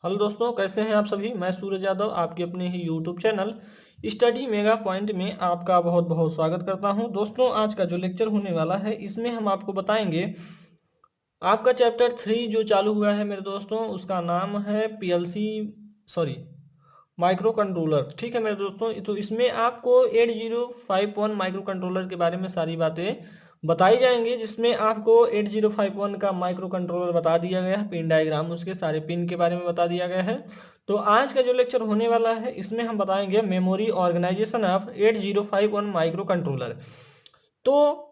Hello दोस्तों, कैसे हैं आप सभी। मैं सूरज यादव आपके अपने ही YouTube channel study mega point में आपका बहुत बहुत स्वागत करता हूं। दोस्तों, आज का जो लेक्चर होने वाला है इसमें हम आपको बताएंगे आपका चैप्टर 3 जो चालू हुआ है मेरे दोस्तों, उसका नाम है पीएलसी सॉरी माइक्रो कंट्रोलर। ठीक है मेरे दोस्तों, तो इसमें आपको 8051 माइक्रो कंट्रोलर के बारे में सारी बातें बताई जाएंगी, जिसमें आपको 8051 का माइक्रो कंट्रोलर बता दिया गया है, पिन डायग्राम उसके सारे पिन के बारे में बता दिया गया है। तो आज का जो लेक्चर होने वाला है इसमें हम बताएंगे memory organization of 8051 microcontroller. तो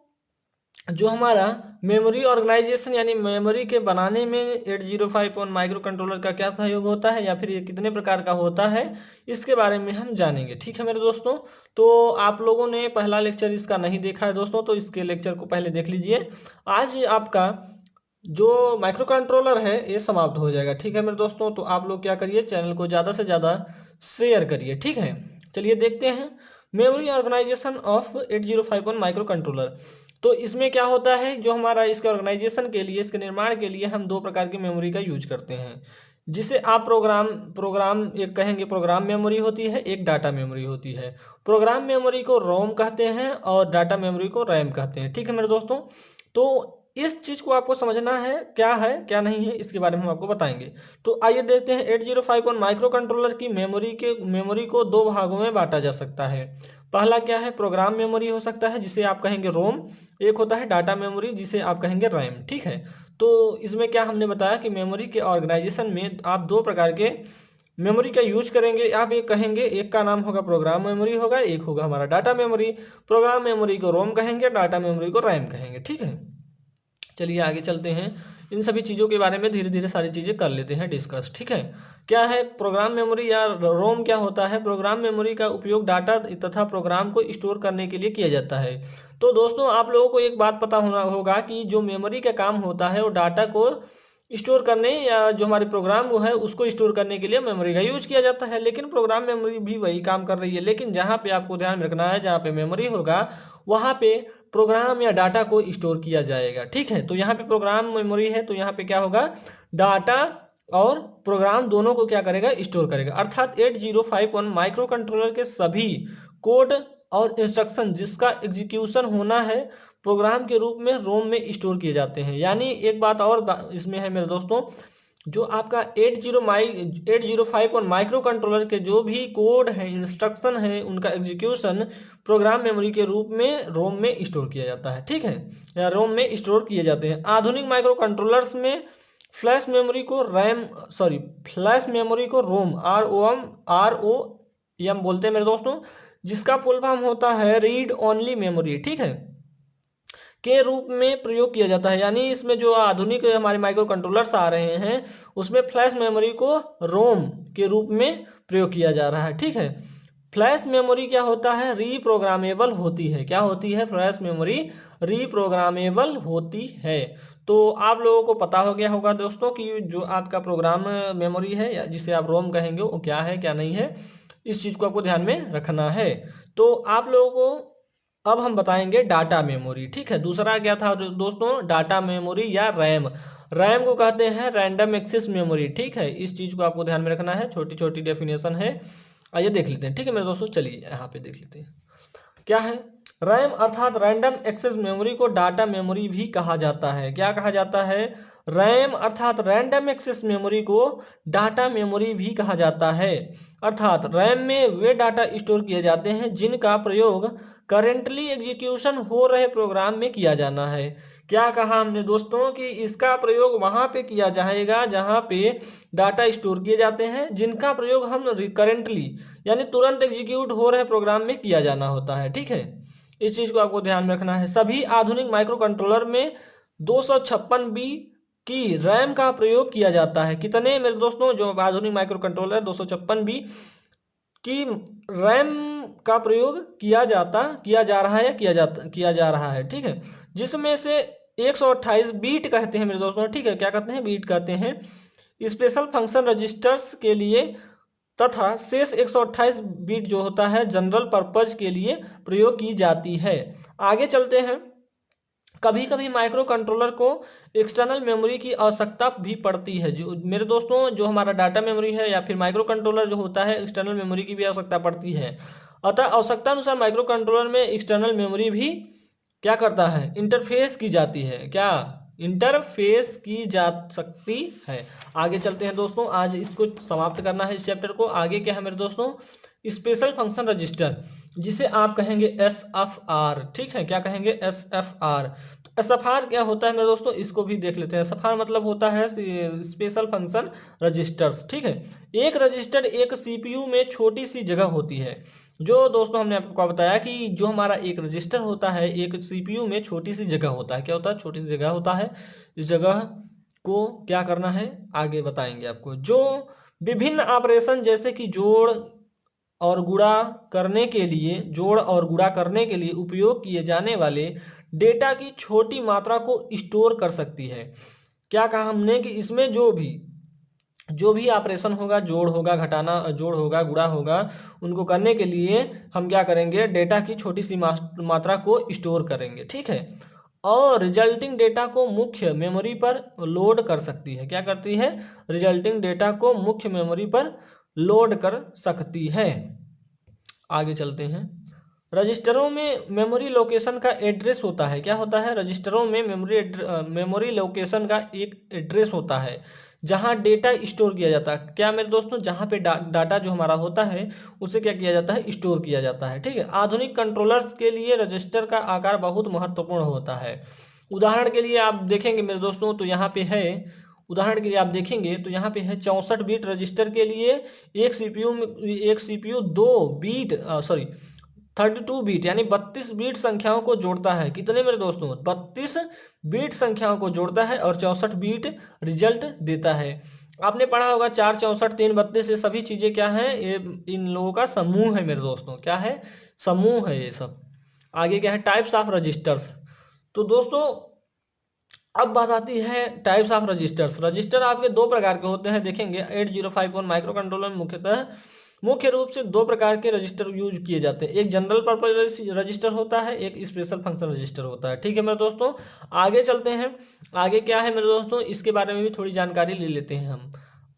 जो हमारा मेमोरी ऑर्गेनाइजेशन यानी मेमोरी के बनाने में 8051 माइक्रो कंट्रोलर का क्या सहयोग होता है या फिर ये कितने प्रकार का होता है, इसके बारे में हम जानेंगे। ठीक है मेरे दोस्तों, तो आप लोगों ने पहला लेक्चर इसका नहीं देखा है दोस्तों, तो इसके लेक्चर को पहले देख लीजिए। आज आपका जो माइक्रो कंट्रोलर है ये समाप्त हो जाएगा। ठीक है मेरे दोस्तों, तो आप लोग क्या करिए, चैनल को ज़्यादा से ज़्यादा शेयर करिए। ठीक है, चलिए देखते हैं memory organization of 8051 microcontroller. तो इसमें क्या होता है, जो हमारा इसके ऑर्गेनाइजेशन के लिए, इसके निर्माण के लिए हम दो प्रकार की मेमोरी का यूज करते हैं, जिसे आप प्रोग्राम प्रोग्राम एक कहेंगे, प्रोग्राम मेमोरी होती है, एक डाटा मेमोरी होती है। प्रोग्राम मेमोरी को रोम कहते हैं और डाटा मेमोरी को रैम कहते हैं। ठीक है मेरे दोस्तों, तो इस चीज को आपको समझना है क्या नहीं है, इसके बारे में हम आपको बताएंगे। तो आइए देखते हैं 8051 माइक्रो कंट्रोलर की मेमोरी को दो भागों में बांटा जा सकता है। पहला क्या है, प्रोग्राम मेमोरी हो सकता है जिसे आप कहेंगे रोम। एक होता है डाटा मेमोरी जिसे आप कहेंगे रैम। ठीक है, तो इसमें क्या हमने बताया कि मेमोरी के ऑर्गेनाइजेशन में आप दो प्रकार के मेमोरी का यूज करेंगे। आप एक कहेंगे, एक का नाम होगा प्रोग्राम मेमोरी होगा, एक होगा हमारा डाटा मेमोरी। प्रोग्राम मेमोरी को रोम कहेंगे, डाटा मेमोरी को रैम कहेंगे। ठीक है, चलिए आगे चलते हैं। इन सभी चीज़ों के बारे में धीरे धीरे सारी चीज़ें कर लेते हैं डिस्कस। ठीक है, क्या है प्रोग्राम मेमोरी या रोम, क्या होता है। प्रोग्राम मेमोरी का उपयोग डाटा तथा प्रोग्राम को स्टोर करने के लिए किया जाता है। तो दोस्तों, आप लोगों को एक बात पता होना होगा कि जो मेमोरी का काम होता है वो डाटा को स्टोर करने या जो हमारे प्रोग्राम वो है उसको स्टोर करने के लिए मेमोरी का यूज किया जाता है। लेकिन प्रोग्राम मेमोरी भी वही काम कर रही है, लेकिन जहाँ पे आपको ध्यान रखना है, जहाँ पे मेमोरी होगा वहाँ पे प्रोग्राम या डाटा को स्टोर किया जाएगा। ठीक है, तो यहाँ पे प्रोग्राम मेमोरी है तो यहाँ पे क्या होगा, डाटा और प्रोग्राम दोनों को क्या करेगा, स्टोर करेगा। अर्थात 8051 माइक्रो कंट्रोलर के सभी कोड और इंस्ट्रक्शन जिसका एग्जीक्यूशन होना है प्रोग्राम के रूप में रोम में स्टोर किए जाते हैं। यानी एक बात और इसमें है मेरे दोस्तों, जो आपका 8051 माइक्रो कंट्रोलर के जो भी कोड है, इंस्ट्रक्शन है, उनका एग्जीक्यूशन प्रोग्राम मेमोरी के रूप में रोम में स्टोर किया जाता है। ठीक है, या रोम में स्टोर किए जाते हैं। आधुनिक माइक्रो कंट्रोलर्स में फ्लैश मेमोरी को फ्लैश मेमोरी को रोम ROM बोलते हैं मेरे दोस्तों, जिसका फुल फॉर्म होता है रीड ओनली मेमोरी। ठीक है, के रूप में प्रयोग किया जाता है। यानी इसमें जो आधुनिक हमारे माइक्रो कंट्रोलर्स आ रहे हैं उसमें फ्लैश मेमोरी को रोम के रूप में प्रयोग किया जा रहा है। ठीक है, फ्लैश मेमोरी क्या होता है, रीप्रोग्रामेबल होती है। क्या होती है, फ्लैश मेमोरी रीप्रोग्रामेबल होती है। तो आप लोगों को पता हो गया होगा दोस्तों कि जो आपका प्रोग्राम मेमोरी है या जिसे आप रोम कहेंगे वो क्या है क्या नहीं है, इस चीज को आपको ध्यान में रखना है। तो आप लोगों को अब हम बताएंगे डाटा मेमोरी। ठीक है, दूसरा क्या था दोस्तों, डाटा मेमोरी या रैम। रैम को कहते हैं रैंडम एक्सेस मेमोरी। ठीक है, इस चीज को आपको ध्यान में रखना है, छोटी छोटी डेफिनेशन है, आइए देख लेते हैं। ठीक है मेरे दोस्तों, चलिए यहाँ पे देख लेते हैं क्या है। रैम अर्थात रैंडम एक्सेस मेमोरी को डाटा मेमोरी भी कहा जाता है। क्या कहा जाता है, रैम अर्थात रैंडम एक्सेस मेमोरी को डाटा मेमोरी भी कहा जाता है। अर्थात रैम में वे डाटा स्टोर किए जाते हैं जिनका प्रयोग करेंटली एग्जीक्यूशन हो रहे प्रोग्राम में किया जाना है। क्या कहा हमने दोस्तों कि इसका प्रयोग वहां पे किया जाएगा जहां पे डाटा स्टोर किए जाते हैं जिनका प्रयोग हम करेंटली यानी तुरंत एग्जीक्यूट हो रहे प्रोग्राम में किया जाना होता है। ठीक है, इस चीज को आपको ध्यान में रखना है। सभी आधुनिक माइक्रो कंट्रोलर में 256 बी की रैम का प्रयोग किया जाता है। कितने मेरे दोस्तों, जो आधुनिक माइक्रो कंट्रोलर 256 बी की रैम का प्रयोग किया जा रहा है या किया जा रहा है। ठीक है, जिसमें से 128 बीट कहते हैं मेरे दोस्तों। ठीक है, क्या कहते हैं, बीट कहते हैं स्पेशल फंक्शन रजिस्टर्स के लिए, तथा शेष 128 बीट जो होता है जनरल पर्पज के लिए प्रयोग की जाती है। आगे चलते हैं, कभी कभी माइक्रो कंट्रोलर को एक्सटर्नल मेमोरी की आवश्यकता भी पड़ती है। जो मेरे दोस्तों, जो हमारा डाटा मेमोरी है या फिर माइक्रो कंट्रोलर जो होता है, एक्सटर्नल मेमोरी की भी आवश्यकता पड़ती है। अतः आवश्यकता अनुसार माइक्रो कंट्रोलर में एक्सटर्नल मेमोरी भी क्या करता है, इंटरफेस की जाती है। क्या इंटरफेस की जा सकती है। आगे चलते हैं दोस्तों, आज इसको समाप्त करना है इस चैप्टर को। आगे क्या है मेरे दोस्तों, स्पेशल फंक्शन रजिस्टर, जिसे आप कहेंगे SFR। ठीक है, क्या कहेंगे, SFR। तो SFR क्या होता है मेरे दोस्तों, इसको भी देख लेते हैं। SFR मतलब होता है स्पेशल फंक्शन रजिस्टर्स। ठीक है, एक रजिस्टर एक CPU में छोटी सी जगह होती है। जो दोस्तों हमने आपको बताया कि जो हमारा एक रजिस्टर होता है, एक CPU में छोटी सी जगह होता है। क्या होता है, छोटी सी जगह होता है। इस जगह को क्या करना है, आगे बताएंगे आपको। जो विभिन्न ऑपरेशन जैसे कि और गुणा करने के लिए जोड़ और गुणा करने के लिए उपयोग किए जाने वाले डेटा की छोटी मात्रा को स्टोर कर सकती है। क्या कहा हमने कि इसमें जो भी ऑपरेशन होगा, जोड़ होगा, घटाना, जोड़ होगा, गुणा होगा, उनको करने के लिए हम क्या करेंगे, डेटा की छोटी सी मात्रा को स्टोर करेंगे। ठीक है, और रिजल्टिंग डेटा को मुख्य मेमोरी पर लोड कर सकती है। क्या करती है, रिजल्टिंग डेटा को मुख्य मेमोरी पर लोड कर सकती है। आगे चलते हैं। रजिस्टरों में मेमोरी लोकेशन का एड्रेस होता है। क्या होता है, रजिस्टरों में मेमोरी लोकेशन का एक एड्रेस होता है, जहां डेटा स्टोर किया जाता है। क्या मेरे दोस्तों, जहां पे डाटा जो हमारा होता है उसे क्या किया जाता है, स्टोर किया जाता है। ठीक है, आधुनिक कंट्रोलर्स के लिए रजिस्टर का आकार बहुत महत्वपूर्ण होता है। उदाहरण के लिए आप देखेंगे मेरे दोस्तों, तो यहाँ पे है, उदाहरण के लिए आप देखेंगे तो यहाँ पे है 64 बीट रजिस्टर के लिए एक सीपीयू 32 बीट यानी 32 बीट संख्याओं को जोड़ता है। कितने मेरे दोस्तों, 32 बीट संख्याओं को जोड़ता है और 64 बीट रिजल्ट देता है। आपने पढ़ा होगा 4 64 3 32, ये सभी चीजें क्या है, ये इन लोगों का समूह है मेरे दोस्तों। क्या है, समूह है ये सब। आगे क्या है, टाइप्स ऑफ रजिस्टर्स। तो दोस्तों अब बात आती है टाइप्स ऑफ रजिस्टर्स। रजिस्टर आपके दो प्रकार के होते हैं, देखेंगे 8051 माइक्रो कंट्रोलर में मुख्य रूप से दो प्रकार के रजिस्टर यूज किए जाते हैं। एक जनरल पर्पज रजिस्टर होता है, एक स्पेशल फंक्शन रजिस्टर होता है। ठीक है मेरे दोस्तों, आगे चलते हैं। आगे क्या है मेरे दोस्तों, इसके बारे में भी थोड़ी जानकारी ले लेते हैं हम।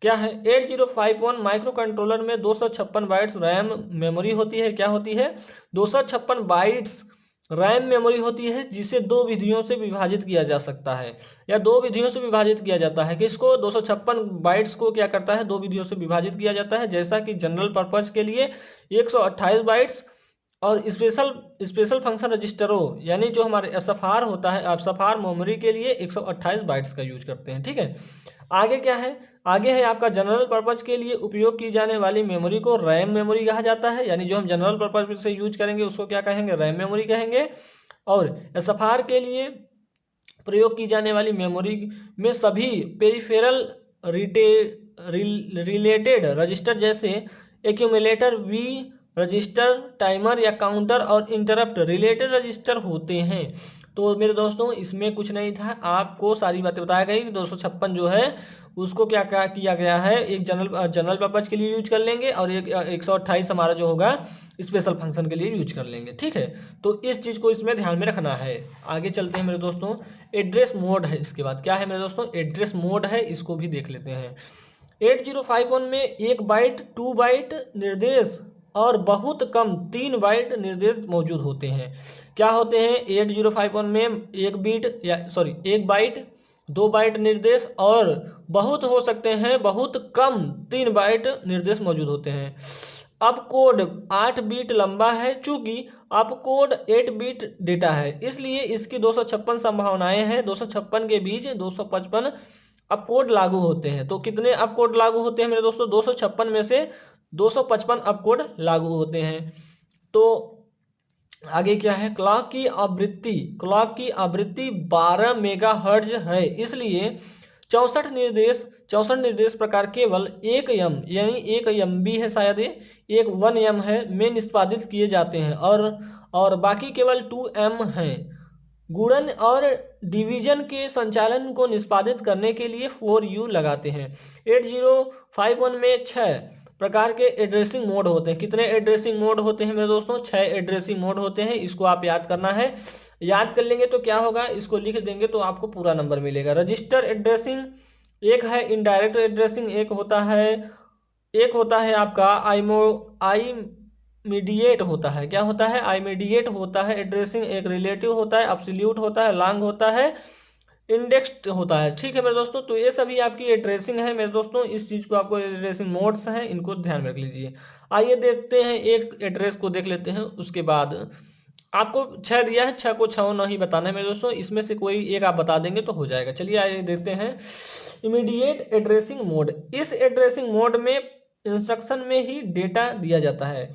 क्या है, 8051 माइक्रो कंट्रोलर में 256 बाइट्स रैम मेमोरी होती है। क्या होती है, 256 बाइट्स रैम मेमोरी होती है, जिसे दो विधियों से विभाजित किया जा सकता है, या दो विधियों से विभाजित किया जाता है। किसको, 256 बाइट्स को क्या करता है, दो विधियों से विभाजित किया जाता है। जैसा कि जनरल पर्पज के लिए 128 बाइट्स, और स्पेशल फंक्शन रजिस्टरों यानी जो हमारे एसएफआर होता है, एसएफआर मेमोरी के लिए 128 बाइट्स का यूज करते हैं। ठीक है, आगे क्या है, आगे है आपका जनरल पर्पज के लिए उपयोग की जाने वाली मेमोरी को रैम मेमोरी कहा जाता है। यानी जो हम जनरल पर्पज से यूज करेंगे उसको क्या कहेंगे, रैम मेमोरी कहेंगे। और एसएफआर के लिए प्रयोग की जाने वाली मेमोरी में सभी पेरिफेरल रिलेटेड रजिस्टर जैसे एक्यूमुलेटर, वी रजिस्टर, टाइमर या काउंटर और इंटरप्ट रिलेटेड रजिस्टर होते हैं। तो मेरे दोस्तों इसमें कुछ नहीं था, आपको सारी बातें बताया गई। 256 जो है उसको क्या क्या किया गया है, एक जनरल पर्पज के लिए यूज कर लेंगे, और एक 128 हमारा जो होगा स्पेशल फंक्शन के लिए यूज कर लेंगे। ठीक है, तो इस चीज को इसमें ध्यान में रखना है। आगे चलते हैं मेरे दोस्तों, एड्रेस मोड है। इसके बाद क्या है मेरे दोस्तों, एड्रेस मोड है, इसको भी देख लेते हैं। 8051 में 1 बाइट 2 बाइट निर्देश और बहुत कम 3 बाइट निर्देश मौजूद होते हैं। क्या होते हैं, 8051 में 1 बाइट 2 बाइट निर्देश और बहुत हो सकते हैं बहुत कम 3 बाइट निर्देश मौजूद होते हैं। अब कोड 8 बीट लंबा है। चूंकि अब कोड 8 बीट डेटा है, इसलिए इसकी 256 संभावनाएं हैं। 256 के बीच 255 अब कोड लागू होते हैं। तो कितने अब कोड लागू होते हैं मेरे दोस्तों, 256 में से 255 अब कोड लागू होते हैं। तो आगे क्या है, क्लॉक की आवृत्ति 12 मेगाहर्ट्ज है, इसलिए 64 निर्देश प्रकार केवल 1 एम यानी 1 MB है, शायद ये 1 एम है में निष्पादित किए जाते हैं, और बाकी केवल 2 एम है। गुणन और डिवीजन के संचालन को निष्पादित करने के लिए 4U लगाते हैं। 8051 में 6 प्रकार के एड्रेसिंग मोड होते हैं। कितने एड्रेसिंग मोड होते हैं मेरे दोस्तों, 6 एड्रेसिंग मोड होते हैं, इसको आप याद करना है। याद कर लेंगे तो क्या होगा, इसको लिख देंगे तो आपको पूरा नंबर मिलेगा। रजिस्टर एड्रेसिंग एक है इनडायरेक्ट एड्रेसिंग, एक होता है आपका आई मीडिएट होता है। क्या होता है? आई मीडिएट होता है एड्रेसिंग। एक रिलेटिव होता है, अब्सोल्यूट होता है, लॉन्ग होता है, इंडेक्स्ड होता है। ठीक है मेरे दोस्तों, तो ये सभी आपकी एड्रेसिंग है मेरे दोस्तों। इस चीज को आपको एड्रेसिंग मोड्स हैं, इनको ध्यान में रख लीजिए। आइए देखते हैं, एक एड्रेस को देख लेते हैं, उसके बाद आपको 6 दिया है, 6 को 6 नहीं बताना है मेरे दोस्तों, इसमें से कोई एक आप बता देंगे तो हो जाएगा। चलिए आइए देखते हैं इमीडिएट एड्रेसिंग मोड। इस एड्रेसिंग मोड में इंस्ट्रक्शन में ही डेटा दिया जाता है।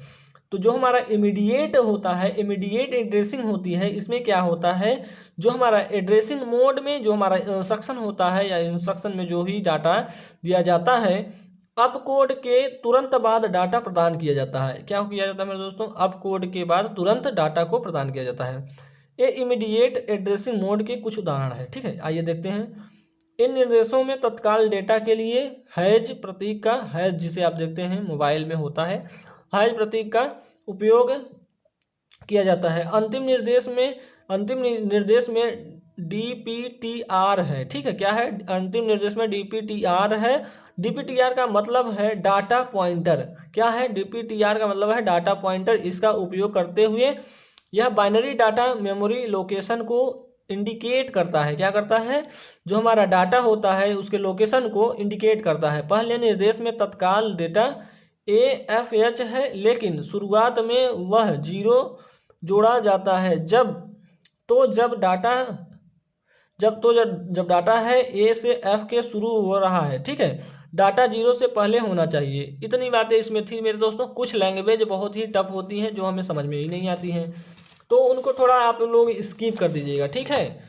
तो जो हमारा इमीडिएट होता है, इमीडिएट एड्रेसिंग होती है, इसमें क्या होता है, जो हमारा एड्रेसिंग मोड में जो हमारा इंस्ट्रक्शन होता है या इंस्ट्रक्शन में जो ही डाटा दिया जाता है, अप कोड के तुरंत बाद डाटा प्रदान किया जाता है। क्या किया जाता है मेरे दोस्तों? अप कोड के बाद तुरंत डाटा को प्रदान किया जाता है। ये इमीडिएट एड्रेसिंग मोड के कुछ उदाहरण है। ठीक है, आइए देखते हैं। इन निर्देशों में तत्काल डेटा के लिए हैज प्रतीक का, हैज जिसे आप देखते हैं मोबाइल में होता है, हैज प्रतीक का उपयोग किया जाता है। अंतिम निर्देश में DPTR है। ठीक है, क्या है? अंतिम निर्देश में DPTR है। DPTR का मतलब है डाटा पॉइंटर। क्या है? DPTR का मतलब है डाटा पॉइंटर। इसका उपयोग करते हुए यह बाइनरी डाटा मेमोरी लोकेशन को इंडिकेट करता है। क्या करता है? जो हमारा डाटा होता है उसके लोकेशन को इंडिकेट करता है। पहले निर्देश में तत्काल डेटा AFH है, लेकिन शुरुआत में वह 0 जोड़ा जाता है जब डाटा है A से F के शुरू हो रहा है। ठीक है, डाटा 0 से पहले होना चाहिए। इतनी बातें इसमें थी मेरे दोस्तों। कुछ लैंग्वेज बहुत ही टफ होती हैं जो हमें समझ में ही नहीं आती हैं, तो उनको थोड़ा आप लोग स्किप कर दीजिएगा। ठीक है,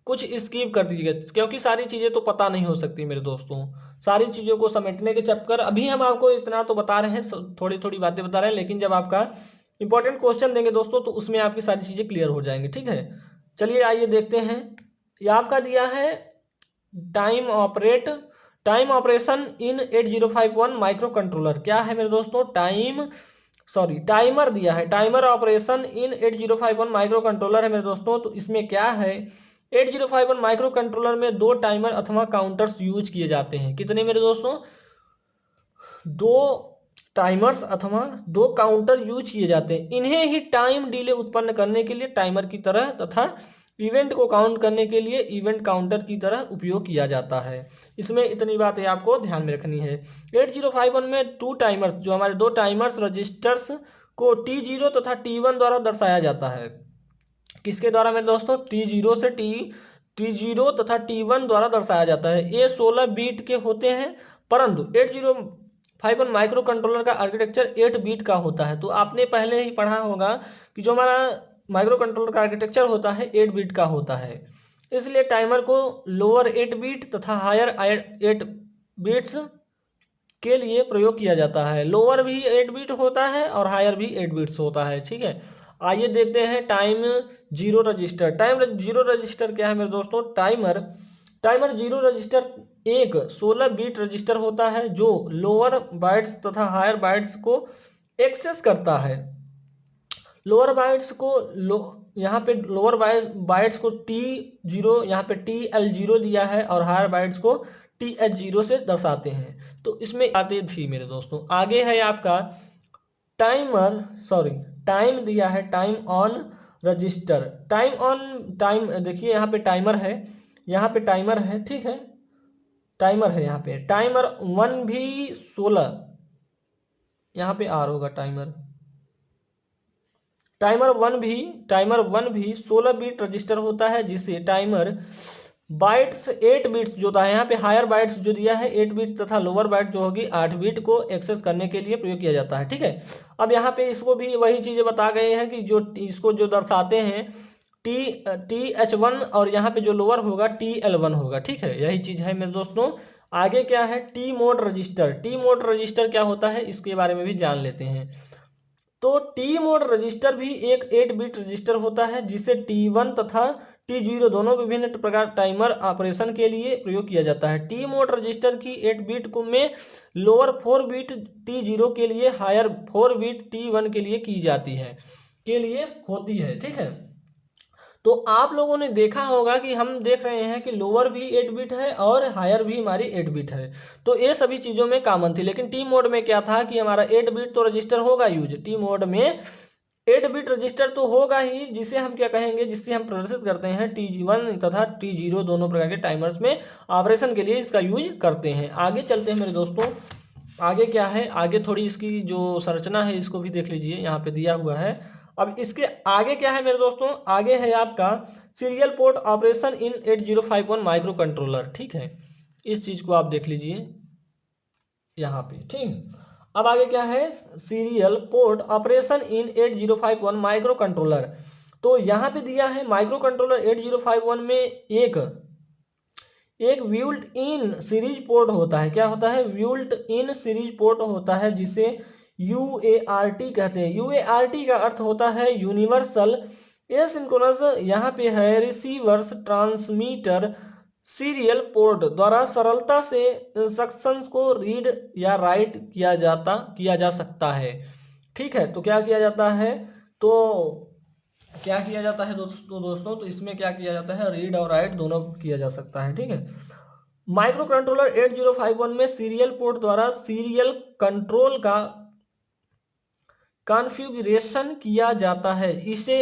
कुछ स्किप कर दीजिएगा, क्योंकि सारी चीज़ें तो पता नहीं हो सकती मेरे दोस्तों। सारी चीज़ों को समेटने के चक्कर, अभी हम आपको इतना तो बता रहे हैं, थोड़ी थोड़ी बातें बता रहे हैं, लेकिन जब आपका इंपॉर्टेंट क्वेश्चन देंगे दोस्तों तो उसमें आपकी सारी चीज़ें क्लियर हो जाएंगी। ठीक है, चलिए आइए देखते हैं। ये आपका दिया है time operation in 8051 micro controller. क्या है मेरे दोस्तों? टाइमर दिया है। Timer operation in 8051 micro controller है मेरे दोस्तों। तो इसमें क्या है, 8051 माइक्रो कंट्रोलर में 2 टाइमर अथवा काउंटर्स यूज किए जाते हैं। कितने मेरे दोस्तों? 2 टाइमर्स अथवा 2 काउंटर यूज किए जाते हैं। इन्हें ही टाइम डिले उत्पन्न करने के लिए टाइमर की तरह तथा इवेंट को काउंट करने के लिए इवेंट काउंटर की तरह उपयोग किया जाता है। इसमें इतनी बातें आपको ध्यान में रखनी है। 8051 में 2 टाइमर्स, जो हमारे 2 टाइमर्स रजिस्टर्स को T0 तथा T1 द्वारा दर्शाया जाता है। किसके द्वारा मेरे दोस्तों? T0 तथा T1 द्वारा दर्शाया जाता है। ये 16 बीट के होते हैं, परंतु 8051 माइक्रो कंट्रोलर का आर्किटेक्चर 8 बीट का होता है। तो आपने पहले ही पढ़ा होगा कि जो हमारा माइक्रो कंट्रोलर का आर्किटेक्चर होता है 8 बीट का होता है, इसलिए टाइमर को लोअर 8 बीट तथा हायर 8 बीट्स के लिए प्रयोग किया जाता है। लोअर भी 8 बीट होता है और हायर भी 8 बीट्स होता है। ठीक है, आइए देखते हैं time zero register. Time zero register क्या है मेरे दोस्तों? टाइमर जीरो रजिस्टर एक 16 बीट रजिस्टर होता है जो लोअर बाइट्स तथा हायर बाइट्स को एक्सेस करता है। लोअर बाइट्स को यहाँ पे लोअर बाइट्स को T0, यहाँ पे TL0 दिया है और हायर बाइट्स को TH0 से दर्शाते हैं। तो इसमें आते थी मेरे दोस्तों। आगे है आपका टाइम दिया है टाइम ऑन रजिस्टर। टाइम देखिए यहाँ पे टाइमर है, यहाँ पे टाइमर है। ठीक है, टाइमर है यहाँ पे। टाइमर 1 भी 16, यहाँ पे R होगा टाइमर वन भी 16 बीट रजिस्टर होता है, जिसे टाइमर बाइट्स 8 बिट्स जो था यहाँ पे हायर बाइट्स जो दिया है 8 बिट तथा लोअर बाइट जो होगी 8 बिट को एक्सेस करने के लिए प्रयोग किया जाता है। ठीक है, अब यहाँ पे इसको भी वही चीजें बता गए हैं कि जो इसको जो दर्शाते हैं TH1 और यहाँ पे जो लोअर होगा TL1 होगा। ठीक है, यही चीज है मेरे दोस्तों। आगे क्या है? टी मोड रजिस्टर क्या होता है इसके बारे में भी जान लेते हैं। तो टी मोड रजिस्टर भी एक 8 बिट रजिस्टर होता है, जिसे T1 तथा T0 दोनों विभिन्न प्रकार टाइमर ऑपरेशन के लिए प्रयोग किया जाता है। टी मोड रजिस्टर की 8 बिट को में लोअर 4 बिट T0 के लिए, हायर 4 बिट T1 के लिए की जाती है, के लिए होती है। ठीक है, तो आप लोगों ने देखा होगा कि हम देख रहे हैं कि लोअर भी 8 बिट है और हायर भी हमारी 8 बिट है। तो ये सभी चीज़ों में कॉमन थी, लेकिन टी मोड में क्या था कि हमारा 8 बिट तो रजिस्टर होगा यूज, टी मोड में 8 बिट रजिस्टर तो होगा ही, जिसे हम क्या कहेंगे, जिससे हम प्रदर्शित करते हैं T1 तथा T0 दोनों प्रकार के टाइमर्स में ऑपरेशन के लिए इसका यूज करते हैं। आगे चलते हैं मेरे दोस्तों, आगे क्या है, आगे थोड़ी इसकी जो संरचना है इसको भी देख लीजिए, यहाँ पे दिया हुआ है। अब इसके आगे क्या है मेरे दोस्तों, आगे है आपका serial port operation in 8051 micro controller. ठीक है, इस चीज को आप देख लीजिए यहाँ पे। ठीक, अब आगे क्या है, serial port operation in 8051 microcontroller. तो यहाँ पे दिया है माइक्रो कंट्रोलर 8051 में एक व्यूल्ट इन सीरीज पोर्ट होता है। क्या होता है, व्यूल्ट इन सीरीज पोर्ट होता है, जिसे UART कहते हैं। UART का अर्थ होता है यूनिवर्सल एसिंक्रोनस। यहाँ पे है रिसीवर्स ट्रांसमीटर सीरियल पोर्ट द्वारा सरलता से इंस्ट्रक्शंस को रीड या राइट किया जा सकता है। ठीक है, तो क्या किया जाता है, तो क्या किया जाता है दोस्तों, तो इसमें क्या किया जाता है, रीड और राइट दोनों किया जा सकता है। ठीक है, माइक्रो कंट्रोलर 8051 में सीरियल पोर्ट द्वारा सीरियल कंट्रोल का कॉन्फ़िगरेशन किया जाता है। इसे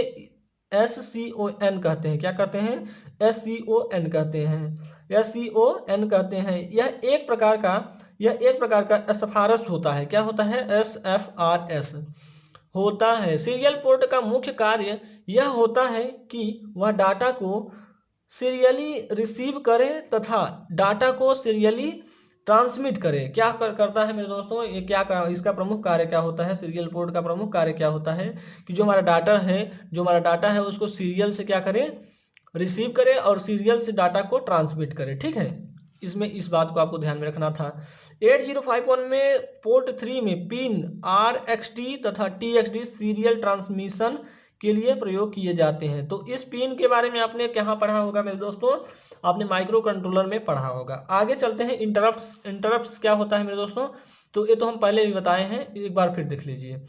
SCON कहते हैं। क्या कहते हैं, SCON कहते हैं, SCON कहते हैं। यह एक प्रकार का SFRS होता है। क्या होता है, SFRS होता है। सीरियल पोर्ट का मुख्य कार्य यह होता है कि वह डाटा को सीरियली रिसीव करे तथा डाटा को सीरियली ट्रांसमिट करे। क्या करता है मेरे दोस्तों, ये क्या इसका प्रमुख कार्य क्या होता है, सीरियल पोर्ट का प्रमुख कार्य क्या होता है कि जो हमारा डाटा है उसको सीरियल से क्या करे, रिसीव करे और सीरियल से डाटा को ट्रांसमिट करे। ठीक है, इसमें इस बात को आपको ध्यान में रखना था। 8051 में पोर्ट 3 में पिन RXT तथा TXT सीरियल ट्रांसमिशन के लिए प्रयोग किए जाते हैं। तो इस पिन के बारे में आपने कहाँ पढ़ा होगा मेरे दोस्तों, आपने माइक्रो कंट्रोलर में पढ़ा होगा। आगे चलते हैं, इंटरप्ट्स क्या होता है मेरे दोस्तों, तो ये तो हम पहले भी बताए हैं, एक बार फिर देख लीजिए।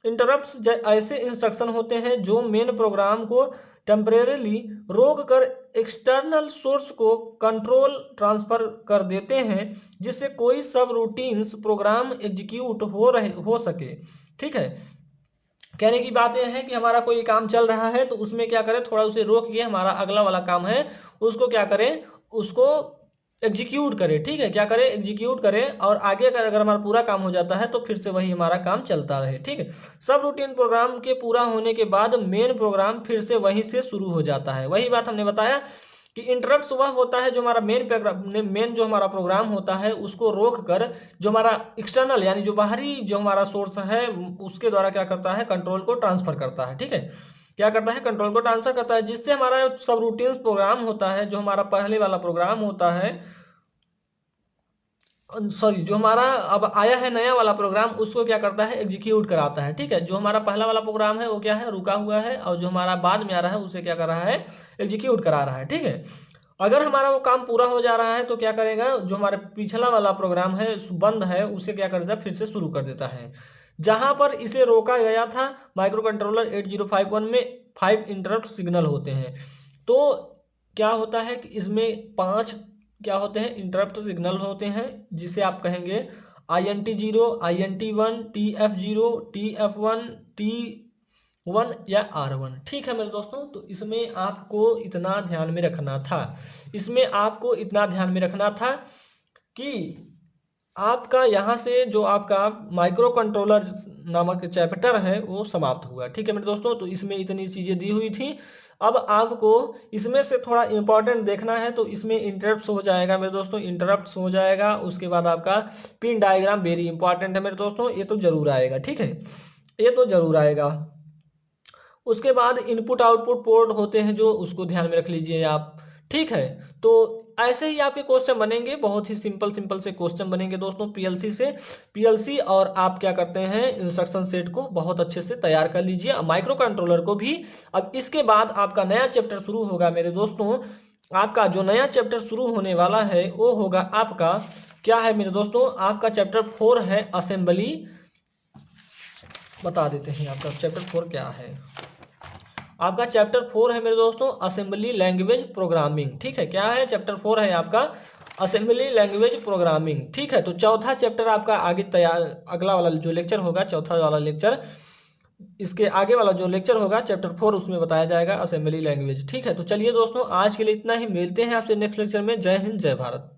इंटरप्ट्स ऐसे इंस्ट्रक्शन होते हैं जो मेन प्रोग्राम को टेम्परेरीली रोक कर एक्सटर्नल सोर्स को कंट्रोल ट्रांसफर कर देते हैं, जिससे कोई सब रूटीन्स प्रोग्राम एग्जीक्यूट हो सके। ठीक है, कहने की बात यह है कि हमारा कोई काम चल रहा है तो उसमें क्या करें, थोड़ा उसे रोक के हमारा अगला वाला काम है उसको क्या करें, उसको एग्जीक्यूट करें। ठीक है, क्या करें, एग्जीक्यूट करें, और आगे अगर हमारा पूरा काम हो जाता है तो फिर से वही हमारा काम चलता रहे। ठीक है, सब रूटीन प्रोग्राम के पूरा होने के बाद मेन प्रोग्राम फिर से वहीं से शुरू हो जाता है। वही बात हमने बताया कि इंटरप्ट वह होता है जो हमारा मेन जो हमारा प्रोग्राम होता है उसको रोक कर जो हमारा एक्सटर्नल यानी जो बाहरी जो हमारा सोर्स है उसके द्वारा क्या करता है, कंट्रोल को ट्रांसफर करता है। ठीक है, क्या करता है, कंट्रोल को ट्रांसफर करता है, जिससे हमारा सब रूटीन प्रोग्राम होता है, जो हमारा पहले वाला प्रोग्राम होता है, सॉरी, जो हमारा अब आया है नया वाला प्रोग्राम उसको क्या करता है, एग्जीक्यूट कराता है। ठीक है, जो हमारा पहला वाला प्रोग्राम है वो क्या है, रुका हुआ है, और जो हमारा बाद में आ रहा है उसे क्या कर रहा है, एग्जीक्यूट करा रहा है। ठीक है, अगर हमारा वो काम पूरा हो जा रहा है तो क्या करेगा, जो हमारे पिछला वाला प्रोग्राम है बंद है उसे क्या कर देता है, फिर से शुरू कर देता है। जहां पर इसे रोका गया था माइक्रो कंट्रोलर 8051 में 5 इंटरप्ट सिग्नल होते हैं। तो क्या होता है कि इसमें 5 क्या होते हैं, इंटरप्ट सिग्नल होते हैं, जिसे आप कहेंगे INT0, INT1, TF0, TF1, T1 या R1। ठीक है मेरे दोस्तों, तो इसमें आपको इतना ध्यान में रखना था, इसमें आपको इतना ध्यान में रखना था कि आपका यहाँ से जो आपका माइक्रो कंट्रोलर नामक चैप्टर है वो समाप्त हुआ। ठीक है मेरे दोस्तों, तो इसमें इतनी चीजें दी हुई थी। अब आपको इसमें से थोड़ा इंपॉर्टेंट देखना है तो इसमें इंटरप्ट्स हो जाएगा मेरे दोस्तों, इंटरप्ट्स हो जाएगा। उसके बाद आपका पिन डायग्राम वेरी इंपॉर्टेंट है मेरे दोस्तों, ये तो जरूर आएगा। ठीक है, ये तो जरूर आएगा। उसके बाद इनपुट आउटपुट पोर्ट होते हैं जो, उसको ध्यान में रख लीजिए आप। ठीक है, तो ऐसे ही आपके क्वेश्चन बनेंगे, बहुत ही सिंपल सिंपल से क्वेश्चन बनेंगे दोस्तों पीएलसी से। पीएलसी और आप क्या करते हैं, इंस्ट्रक्शन सेट को बहुत अच्छे से तैयार कर लीजिए, माइक्रो कंट्रोलर को भी। अब इसके बाद आपका नया चैप्टर शुरू होगा मेरे दोस्तों। आपका जो नया चैप्टर शुरू होने वाला है वो होगा आपका क्या है मेरे दोस्तों, आपका चैप्टर 4 है असेंबली। बता देते हैं आपका चैप्टर 4 क्या है। आपका चैप्टर 4 है मेरे दोस्तों असेंबली लैंग्वेज प्रोग्रामिंग। ठीक है, क्या है? चैप्टर 4 है आपका असेंबली लैंग्वेज प्रोग्रामिंग। ठीक है, तो चौथा चैप्टर आपका आगे तैयार, अगला वाला जो लेक्चर होगा, चौथा वाला लेक्चर, इसके आगे वाला जो लेक्चर होगा चैप्टर 4, उसमें बताया जाएगा असेंबली लैंग्वेज। ठीक है, तो चलिए दोस्तों आज के लिए इतना ही, मिलते हैं आपसे नेक्स्ट लेक्चर में। जय हिंद, जय भारत।